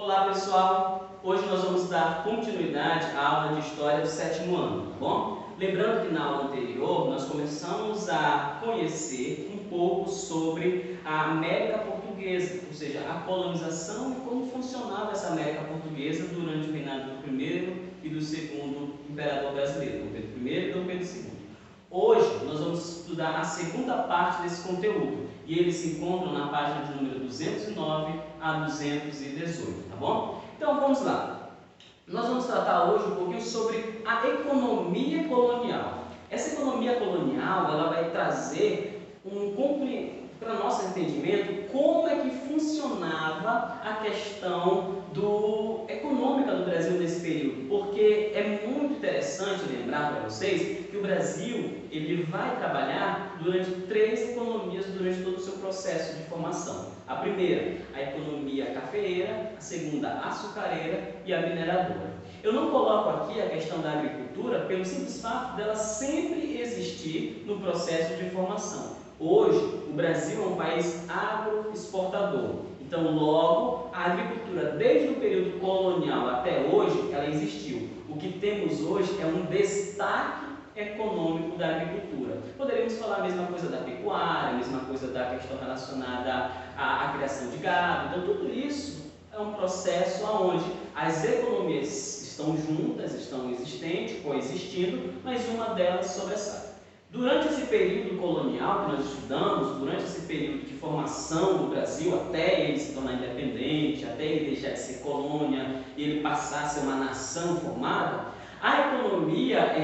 Olá pessoal, hoje nós vamos dar continuidade à aula de História do sétimo ano, tá bom? Lembrando que na aula anterior nós começamos a conhecer um pouco sobre a América Portuguesa, ou seja, a colonização e como funcionava essa América Portuguesa durante o reinado do primeiro e do segundo imperador brasileiro, Dom Pedro I e Dom Pedro II. Hoje nós vamos estudar a segunda parte desse conteúdo e eles se encontram na página de número 209 a 218, tá bom? Então vamos lá. Nós vamos tratar hoje um pouquinho sobre a economia colonial. Essa economia colonial ela vai trazer para nosso entendimento como é que funcionava a questão econômica do Brasil nesse período, porque é muito interessante lembrar para vocês que o Brasil ele vai trabalhar durante três economias durante todo o seu processo de formação. A primeira, a economia cafeeira, a segunda, a açucareira e a mineradora. Eu não coloco aqui a questão da agricultura pelo simples fato dela sempre existir no processo de formação. Hoje, o Brasil é um país agroexportador. Então, logo, a agricultura, desde o período colonial até hoje, ela existiu. O que temos hoje é um destaque econômico da agricultura. Poderíamos falar a mesma coisa da pecuária, a mesma coisa da questão relacionada à criação de gado. Então, tudo isso é um processo onde as economias estão juntas, estão existentes, coexistindo, mas uma delas sobressai. Durante esse período colonial que nós estudamos, durante esse período de formação do Brasil, até ele se tornar independente, até ele deixar de ser colônia e ele passar a ser uma nação formada, a economia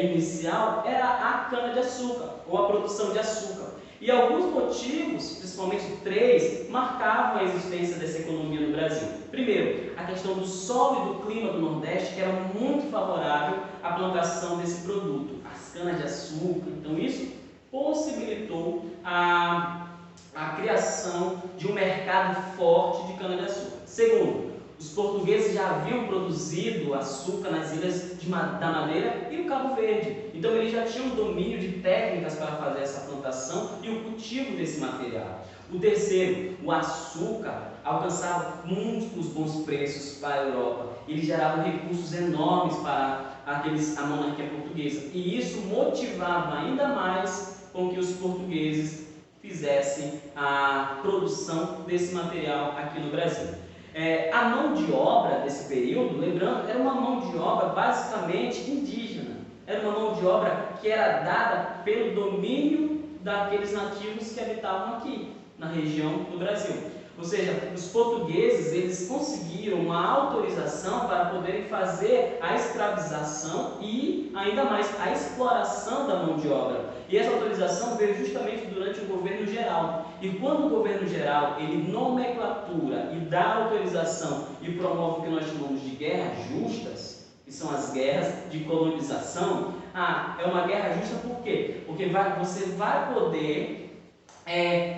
inicial era a cana-de-açúcar, ou a produção de açúcar. E alguns motivos, principalmente três, marcavam a existência dessa economia no Brasil. Primeiro, a questão do solo e do clima do Nordeste, que era muito favorável à plantação desse produto, as canas-de-açúcar. Então, isso possibilitou a criação de um mercado forte de cana-de-açúcar. Segundo, os portugueses já haviam produzido açúcar nas ilhas da Madeira e no Cabo Verde. Então, eles já tinham domínio de técnicas para fazer essa plantação e o cultivo desse material. O terceiro, o açúcar alcançava muitos bons preços para a Europa. Ele gerava recursos enormes para a monarquia portuguesa. E isso motivava ainda mais com que os portugueses fizessem a produção desse material aqui no Brasil. A mão de obra desse período, lembrando, era uma mão de obra basicamente indígena. Era uma mão de obra que era dada pelo domínio daqueles nativos que habitavam aqui, na região do Brasil. Ou seja, os portugueses eles conseguiram uma autorização para poderem fazer a escravização e, ainda mais, a exploração da mão de obra. E essa autorização veio justamente durante o governo geral. E quando o governo geral ele nomenclatura e dá autorização e promove o que nós chamamos de guerras justas, que são as guerras de colonização, é uma guerra justa por quê? Porque você vai poder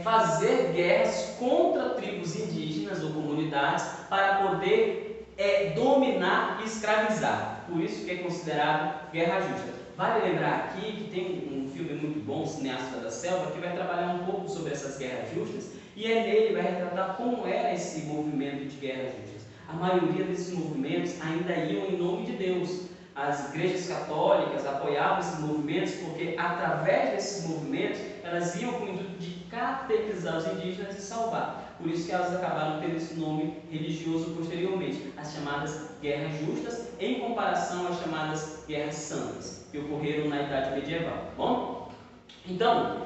fazer guerras contra tribos indígenas ou comunidades para poder dominar e escravizar. Por isso que é considerado guerra justa. Vale lembrar aqui que tem um filme muito bom, O Cineasta da Selva, que vai trabalhar um pouco sobre essas guerras justas e nele vai retratar como era esse movimento de guerras justas. A maioria desses movimentos ainda iam em nome de Deus. As igrejas católicas apoiavam esses movimentos porque, através desses movimentos, elas iam com o intuito de catequizar os indígenas e salvar. Por isso que elas acabaram tendo esse nome religioso posteriormente, as chamadas guerras justas, em comparação às chamadas guerras santas, que ocorreram na Idade Medieval. Tá bom? Então,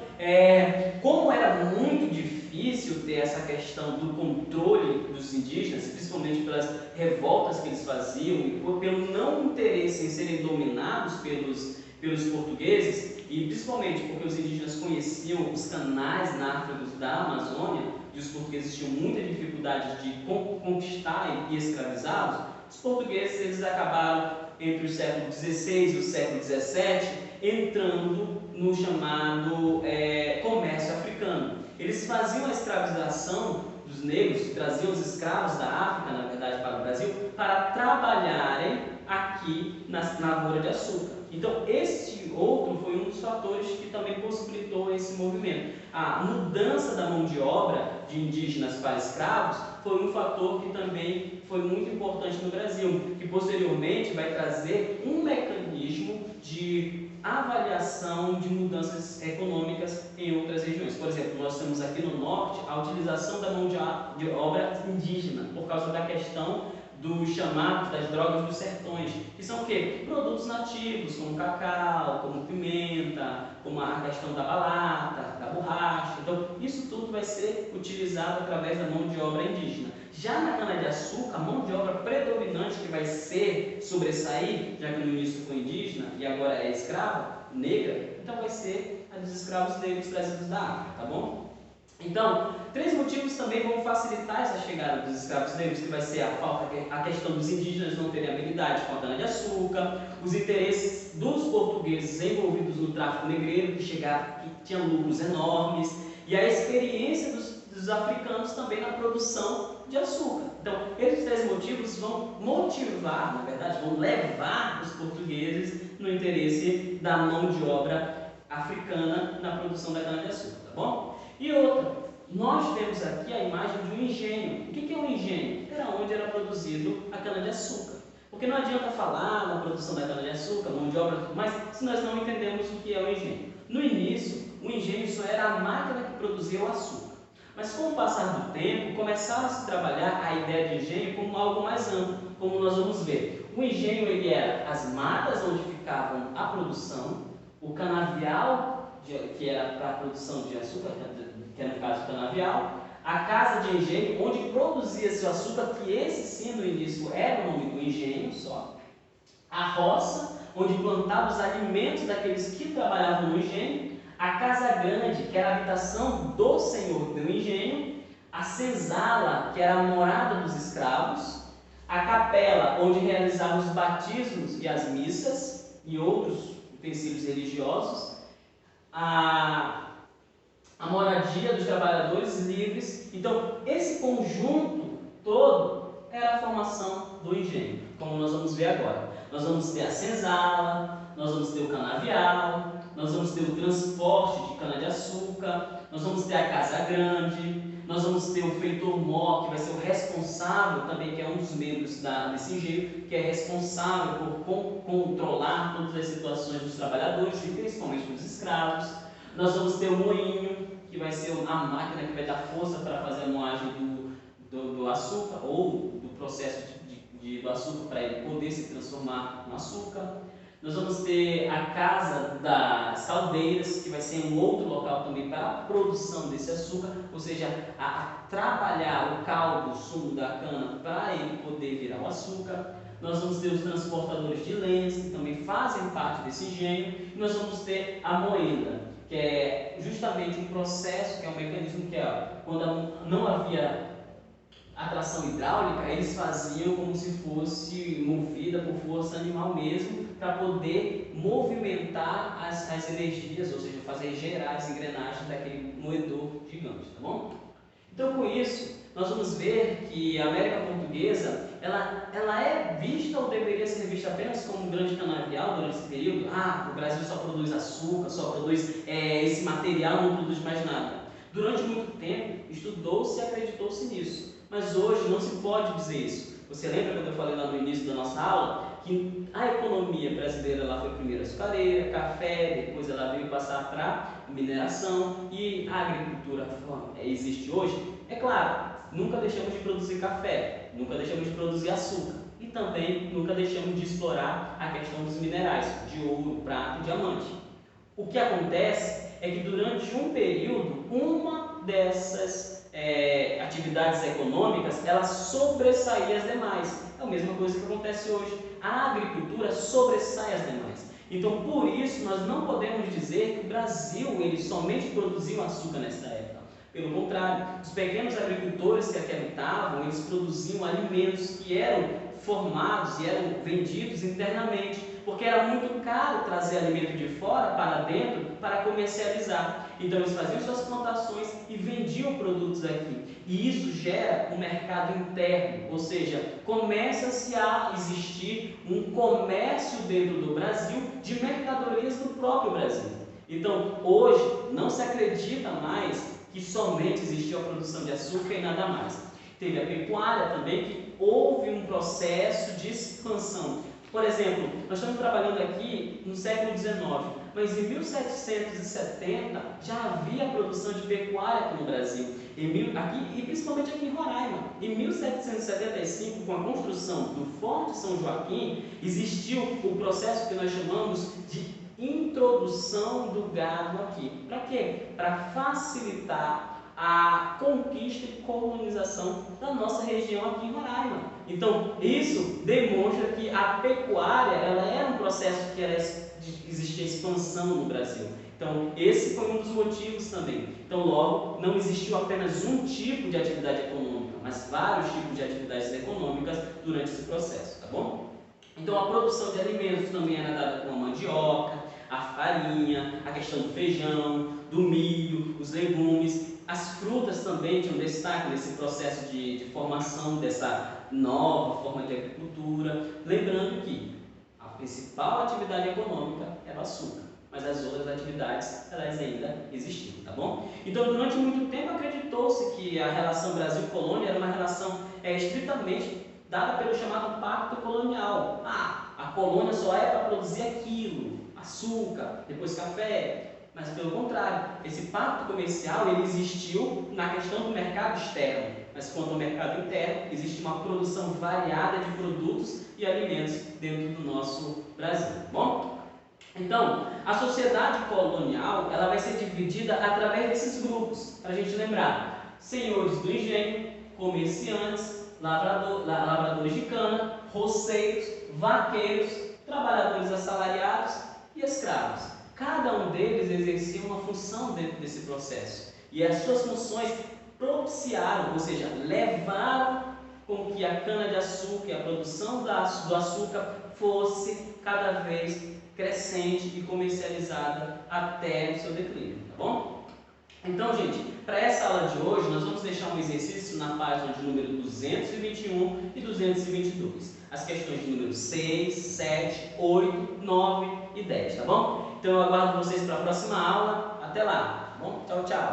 como era muito difícil ter essa questão do controle dos indígenas, principalmente pelas revoltas que eles faziam e pelo não interesse em serem dominados pelos portugueses, e principalmente porque os indígenas conheciam os canais náufragos da Amazônia e os portugueses tinham muita dificuldade de conquistar e escravizá-los, os portugueses eles acabaram entre o século XVI e o século XVII entrando no chamado comércio africano. Eles faziam a escravização dos negros, traziam os escravos da África, na verdade, para o Brasil, para trabalharem aqui na lavoura de açúcar. Então, este outro foi um dos fatores que também possibilitou esse movimento. A mudança da mão de obra de indígenas para escravos foi um fator que também foi muito importante no Brasil, que posteriormente vai trazer um mecanismo de avaliação de mudanças econômicas em outras regiões. Por exemplo, nós temos aqui no norte a utilização da mão de obra indígena, por causa da questão dos chamados das drogas dos sertões, que são o quê? Produtos nativos, como cacau, como pimenta, como a questão da balata, da borracha. Então, isso tudo vai ser utilizado através da mão de obra indígena. Já na cana-de-açúcar, a mão de obra predominante que vai ser sobressair, já que no início foi indígena e agora é escrava, negra, então vai ser a dos escravos negros trazidos da África, tá bom? Então, 3 motivos também vão facilitar essa chegada dos escravos negros, que vai ser a questão dos indígenas não terem habilidade com a cana-de-açúcar, os interesses dos portugueses envolvidos no tráfico negreiro, que tinham lucros enormes, e a experiência dos africanos também na produção de açúcar. Então, esses 3 motivos vão motivar, na verdade, vão levar os portugueses no interesse da mão de obra africana na produção da cana-de-açúcar, tá bom? E outra, nós temos aqui a imagem de um engenho. O que é um engenho? Era onde era produzido a cana-de-açúcar. Porque não adianta falar na produção da cana-de-açúcar, mão de obra, mas se nós não entendemos o que é o engenho. No início, o engenho só era a máquina que produzia o açúcar. Mas com o passar do tempo, começaram a se trabalhar a ideia de engenho como algo mais amplo, como nós vamos ver. O engenho ele era as matas onde ficavam a produção, o canavial, que era para a produção de açúcar, que era no caso o canavial, a casa de engenho, onde produzia-se o açúcar, que esse sim no início era o nome do engenho só, a roça, onde plantava os alimentos daqueles que trabalhavam no engenho, a casa grande, que era a habitação do senhor do engenho, a senzala, que era a morada dos escravos, a capela, onde realizavam os batismos e as missas e outros utensílios religiosos, a moradia dos trabalhadores livres. Então, esse conjunto todo era a formação do engenho, como nós vamos ver agora. Nós vamos ter a senzala, nós vamos ter o canavial, nós vamos ter o transporte de cana-de-açúcar, nós vamos ter a casa grande, nós vamos ter o feitor-mor, que vai ser o responsável também, que é um dos membros desse engenho, que é responsável por controlar todas as situações dos trabalhadores, e principalmente dos escravos. Nós vamos ter o moinho, que vai ser a máquina que vai dar força para fazer a moagem do açúcar, ou do processo do açúcar, para ele poder se transformar no açúcar. Nós vamos ter a casa das caldeiras, que vai ser um outro local também para a produção desse açúcar, ou seja, a trabalhar o caldo, o sumo da cana, para ele poder virar o açúcar. Nós vamos ter os transportadores de lenças, que também fazem parte desse engenho. E nós vamos ter a moenda, que é justamente um processo, que é um mecanismo que quando não havia atração hidráulica, eles faziam como se fosse movida por força animal mesmo, para poder movimentar as energias, ou seja, fazer gerar as engrenagens daquele moedor gigante, tá bom? Então, com isso, nós vamos ver que a América Portuguesa, ela é vista ou deveria ser vista apenas como um grande canavial durante esse período. O Brasil só produz açúcar, só produz esse material, não produz mais nada. Durante muito tempo, estudou-se e acreditou-se nisso. Mas hoje não se pode dizer isso. Você lembra quando eu falei lá no início da nossa aula que a economia brasileira ela foi primeiro açucareira, café, depois ela veio passar para mineração e a agricultura existe hoje? É claro, nunca deixamos de produzir café, nunca deixamos de produzir açúcar e também nunca deixamos de explorar a questão dos minerais, de ouro, prata e diamante. O que acontece é que durante um período, uma dessas atividades econômicas, ela sobressaía as demais. É a mesma coisa que acontece hoje. A agricultura sobressai as demais. Então, por isso, nós não podemos dizer que o Brasil ele somente produziu açúcar nessa época. Pelo contrário, os pequenos agricultores que aqui habitavam, eles produziam alimentos que eram formados e eram vendidos internamente, porque era muito caro trazer alimento de fora para dentro para comercializar. Então eles faziam suas plantações e vendiam produtos aqui. E isso gera um mercado interno, ou seja, começa-se a existir um comércio dentro do Brasil de mercadorias do próprio Brasil. Então, hoje, não se acredita mais que somente existiu a produção de açúcar e nada mais. Teve a pecuária também, que houve um processo de expansão. Por exemplo, nós estamos trabalhando aqui no século XIX, mas em 1770 já havia a produção de pecuária aqui no Brasil, e principalmente aqui em Roraima. Em 1775, com a construção do Forte São Joaquim, existiu o processo que nós chamamos de introdução do gado aqui. Para quê? Para facilitar a conquista e colonização da nossa região aqui em Roraima. Então, isso demonstra que a pecuária ela era um processo que existia expansão no Brasil. Então, esse foi um dos motivos também. Então, logo, não existiu apenas um tipo de atividade econômica, mas vários tipos de atividades econômicas durante esse processo, tá bom? Então, a produção de alimentos também era dada com a mandioca, a farinha, a questão do feijão, do milho, os legumes. As frutas também tinham destaque nesse processo de formação dessa nova forma de agricultura. Lembrando que a principal atividade econômica era o açúcar, mas as outras atividades elas ainda existiam, tá bom? Então, durante muito tempo acreditou-se que a relação Brasil-colônia era uma relação estritamente dada pelo chamado Pacto Colonial. A colônia só é para produzir aquilo, açúcar, depois café. Mas pelo contrário, esse pacto comercial ele existiu na questão do mercado externo, mas quanto ao mercado interno, existe uma produção variada de produtos e alimentos dentro do nosso Brasil, tá bom? Então, a sociedade colonial ela vai ser dividida através desses grupos, para a gente lembrar: senhores do engenho, comerciantes, lavradores de cana, roceiros, vaqueiros, trabalhadores assalariados e escravos. Cada um deles exercia uma função dentro desse processo. E as suas funções propiciaram, ou seja, levaram com que a cana-de-açúcar e a produção do açúcar fosse cada vez crescente e comercializada até o seu declínio, tá bom? Então, gente, para essa aula de hoje, nós vamos deixar um exercício na página de número 221 e 222. As questões de número 6, 7, 8, 9 e 10, tá bom? Então eu aguardo vocês para a próxima aula. Até lá, tá bom? Tchau, tchau!